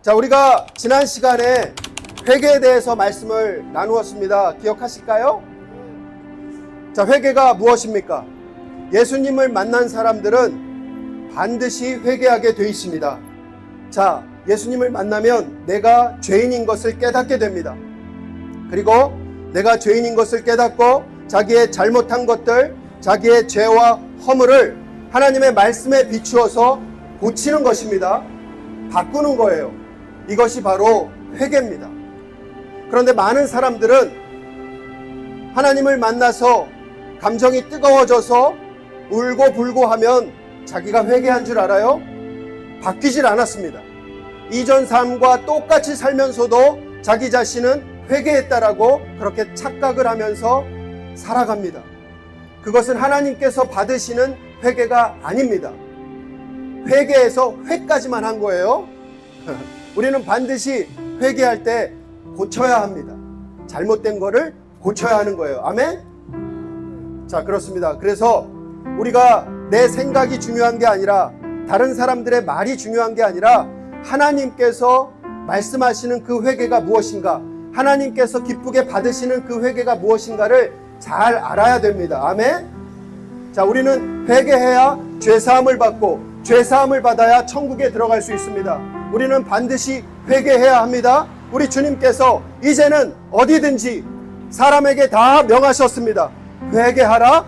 자, 우리가 지난 시간에 회개에 대해서 말씀을 나누었습니다. 기억하실까요? 자, 회개가 무엇입니까? 예수님을 만난 사람들은 반드시 회개하게 되어 있습니다. 자, 예수님을 만나면 내가 죄인인 것을 깨닫게 됩니다. 그리고 내가 죄인인 것을 깨닫고 자기의 잘못한 것들, 자기의 죄와 허물을 하나님의 말씀에 비추어서 고치는 것입니다. 바꾸는 거예요. 이것이 바로 회개입니다. 그런데 많은 사람들은 하나님을 만나서 감정이 뜨거워져서 울고 불고 하면 자기가 회개한 줄 알아요? 바뀌질 않았습니다. 이전 삶과 똑같이 살면서도 자기 자신은 회개했다라고 그렇게 착각을 하면서 살아갑니다. 그것은 하나님께서 받으시는 회개가 아닙니다. 회개해서 회까지만 한 거예요. 우리는 반드시 회개할 때 고쳐야 합니다. 잘못된 거를 고쳐야 하는 거예요. 아멘? 자, 그렇습니다. 그래서 우리가 내 생각이 중요한 게 아니라 다른 사람들의 말이 중요한 게 아니라 하나님께서 말씀하시는 그 회개가 무엇인가, 하나님께서 기쁘게 받으시는 그 회개가 무엇인가를 잘 알아야 됩니다. 아멘? 자, 우리는 회개해야 죄사함을 받고 죄사함을 받아야 천국에 들어갈 수 있습니다. 우리는 반드시 회개해야 합니다. 우리 주님께서 이제는 어디든지 사람에게 다 명하셨습니다. 회개하라.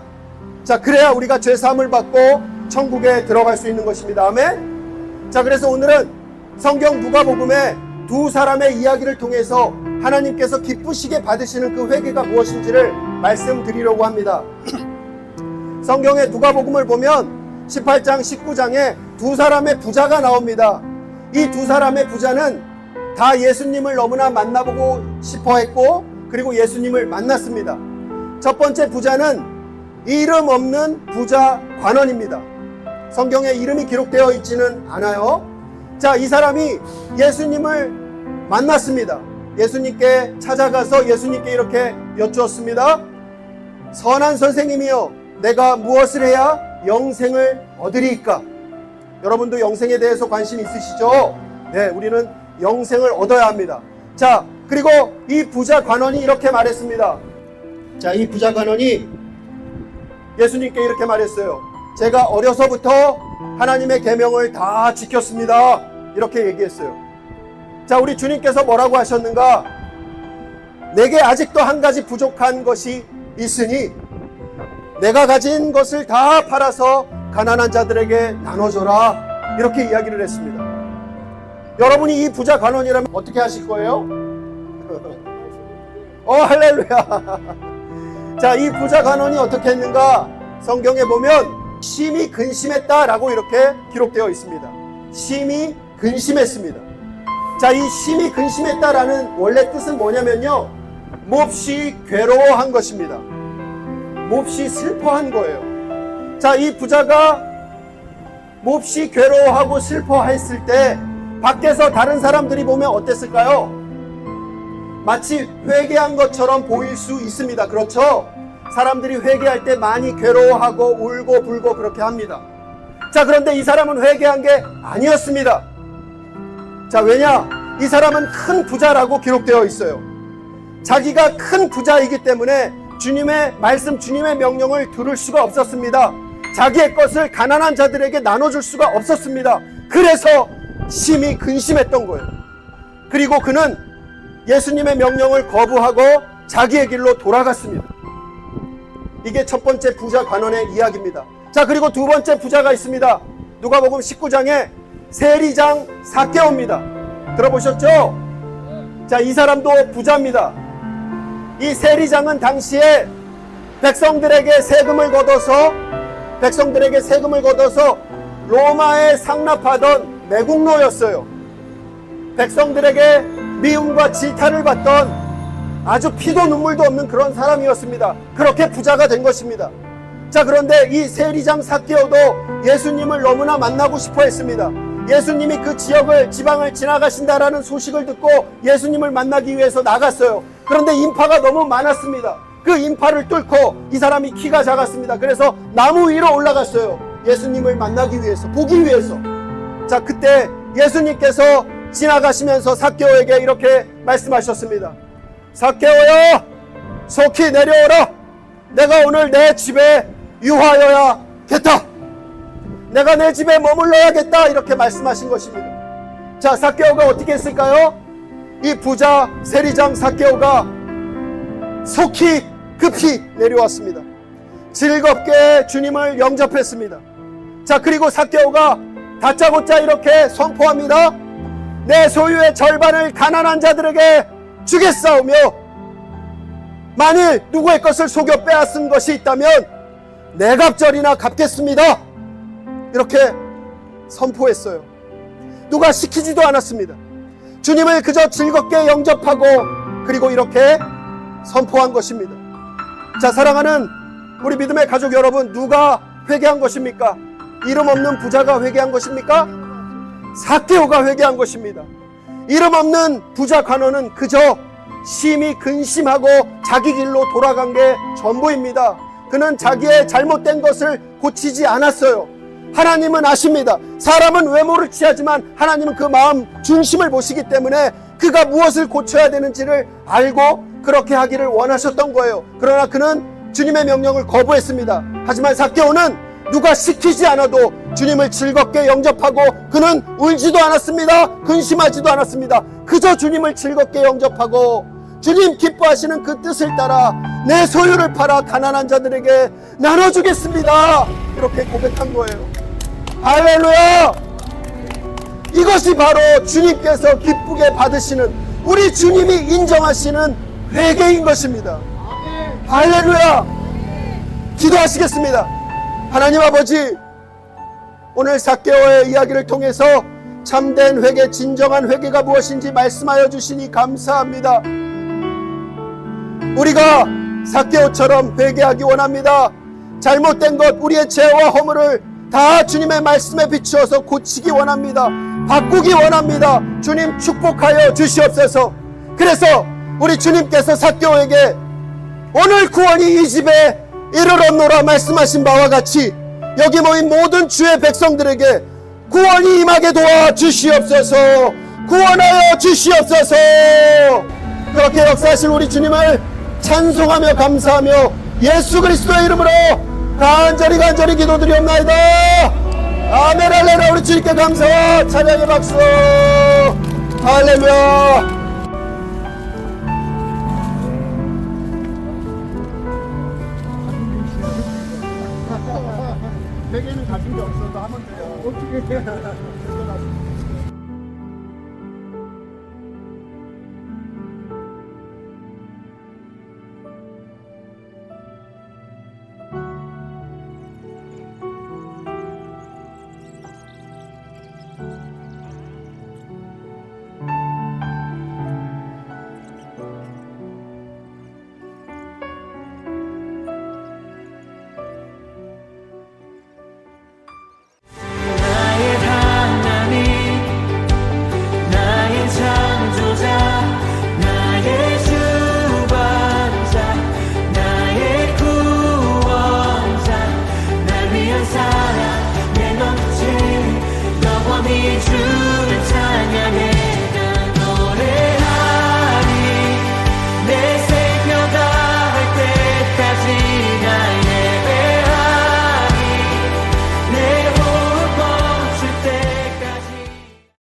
자, 그래야 우리가 죄사함을 받고 천국에 들어갈 수 있는 것입니다. 아멘? 자, 그래서 오늘은 성경 누가복음의 두 사람의 이야기를 통해서 하나님께서 기쁘시게 받으시는 그 회개가 무엇인지를 말씀드리려고 합니다. 성경의 누가복음을 보면 18장 19장에 두 사람의 부자가 나옵니다. 이 두 사람의 부자는 다 예수님을 너무나 만나보고 싶어 했고 그리고 예수님을 만났습니다. 첫 번째 부자는 이름 없는 부자 관원입니다. 성경에 이름이 기록되어 있지는 않아요. 자, 이 사람이 예수님을 만났습니다. 예수님께 찾아가서 예수님께 이렇게 여쭈었습니다. 선한 선생님이여, 내가 무엇을 해야 영생을 얻으리이까? 여러분도 영생에 대해서 관심 있으시죠? 네, 우리는 영생을 얻어야 합니다. 자, 그리고 이 부자 관원이 이렇게 말했습니다. 자, 이 부자 관원이 예수님께 이렇게 말했어요. 제가 어려서부터 하나님의 계명을 다 지켰습니다. 이렇게 얘기했어요. 자, 우리 주님께서 뭐라고 하셨는가? 내게 아직도 한 가지 부족한 것이 있으니 내가 가진 것을 다 팔아서 가난한 자들에게 나눠줘라. 이렇게 이야기를 했습니다. 여러분이 이 부자 관원이라면 어떻게 하실 거예요? 할렐루야. 자, 이 부자 관원이 어떻게 했는가? 성경에 보면 심히 근심했다라고 이렇게 기록되어 있습니다. 심히 근심했습니다. 자, 이 심히 근심했다라는 원래 뜻은 뭐냐면요, 몹시 괴로워한 것입니다. 몹시 슬퍼한 거예요. 자, 이 부자가 몹시 괴로워하고 슬퍼했을 때 밖에서 다른 사람들이 보면 어땠을까요? 마치 회개한 것처럼 보일 수 있습니다. 그렇죠? 사람들이 회개할 때 많이 괴로워하고 울고 불고 그렇게 합니다. 자, 그런데 이 사람은 회개한 게 아니었습니다. 자, 왜냐? 이 사람은 큰 부자라고 기록되어 있어요. 자기가 큰 부자이기 때문에 주님의 말씀, 주님의 명령을 들을 수가 없었습니다. 자기의 것을 가난한 자들에게 나눠줄 수가 없었습니다. 그래서 심히 근심했던 거예요. 그리고 그는 예수님의 명령을 거부하고 자기의 길로 돌아갔습니다. 이게 첫 번째 부자 관원의 이야기입니다. 자, 그리고 두 번째 부자가 있습니다. 누가복음 19장에 세리장 삭개오입니다. 들어보셨죠? 자, 이 사람도 부자입니다. 이 세리장은 당시에 백성들에게 세금을 걷어서 로마에 상납하던 매국노였어요. 백성들에게 미움과 질타를 받던 아주 피도 눈물도 없는 그런 사람이었습니다. 그렇게 부자가 된 것입니다. 자, 그런데 이 세리장 삭개오도 예수님을 너무나 만나고 싶어 했습니다. 예수님이 그 지방을 지나가신다라는 소식을 듣고 예수님을 만나기 위해서 나갔어요. 그런데 인파가 너무 많았습니다. 그 인파를 뚫고 이 사람이 키가 작았습니다. 그래서 나무 위로 올라갔어요. 예수님을 만나기 위해서, 보기 위해서. 자, 그때 예수님께서 지나가시면서 삭개오에게 이렇게 말씀하셨습니다. 삭개오야, 속히 내려오라. 내가 오늘 내 집에 유하여야겠다. 내가 내 집에 머물러야겠다. 이렇게 말씀하신 것입니다. 자, 삭개오가 어떻게 했을까요? 이 부자 세리장 삭개오가 속히 급히 내려왔습니다. 즐겁게 주님을 영접했습니다. 자, 그리고 삭개오가 다짜고짜 이렇게 선포합니다. 내 소유의 절반을 가난한 자들에게 주겠사오며 만일 누구의 것을 속여 빼앗은 것이 있다면 네 갑절이나 갚겠습니다. 이렇게 선포했어요. 누가 시키지도 않았습니다. 주님을 그저 즐겁게 영접하고 그리고 이렇게 선포한 것입니다. 자, 사랑하는 우리 믿음의 가족 여러분, 누가 회개한 것입니까? 이름 없는 부자가 회개한 것입니까? 삭개오가 회개한 것입니다. 이름 없는 부자 관원은 그저 심히 근심하고 자기 길로 돌아간 게 전부입니다. 그는 자기의 잘못된 것을 고치지 않았어요. 하나님은 아십니다. 사람은 외모를 취하지만 하나님은 그 마음 중심을 보시기 때문에 그가 무엇을 고쳐야 되는지를 알고 그렇게 하기를 원하셨던 거예요. 그러나 그는 주님의 명령을 거부했습니다. 하지만 삭개오는 누가 시키지 않아도 주님을 즐겁게 영접하고 그는 울지도 않았습니다. 근심하지도 않았습니다. 그저 주님을 즐겁게 영접하고 주님 기뻐하시는 그 뜻을 따라 내 소유를 팔아 가난한 자들에게 나눠주겠습니다. 이렇게 고백한 거예요. 할렐루야! 이것이 바로 주님께서 기쁘게 받으시는, 우리 주님이 인정하시는 회개인 것입니다. 할렐루야! 기도하시겠습니다. 하나님 아버지, 오늘 삭개오의 이야기를 통해서 참된 회개, 진정한 회개가 무엇인지 말씀하여 주시니 감사합니다. 우리가 삭개오처럼 회개하기 원합니다. 잘못된 것, 우리의 죄와 허물을 다 주님의 말씀에 비추어서 고치기 원합니다. 바꾸기 원합니다. 주님 축복하여 주시옵소서. 그래서 우리 주님께서 삭개오에게 오늘 구원이 이 집에 이르렀노라 말씀하신 바와 같이 여기 모인 모든 주의 백성들에게 구원이 임하게 도와 주시옵소서. 구원하여 주시옵소서. 그렇게 역사하실 우리 주님을 찬송하며 감사하며 예수 그리스도의 이름으로 간절히 기도드리옵나이다. 아멘. 할렐루야. 우리 주님께 감사와 찬양의 박수. 할렐루야.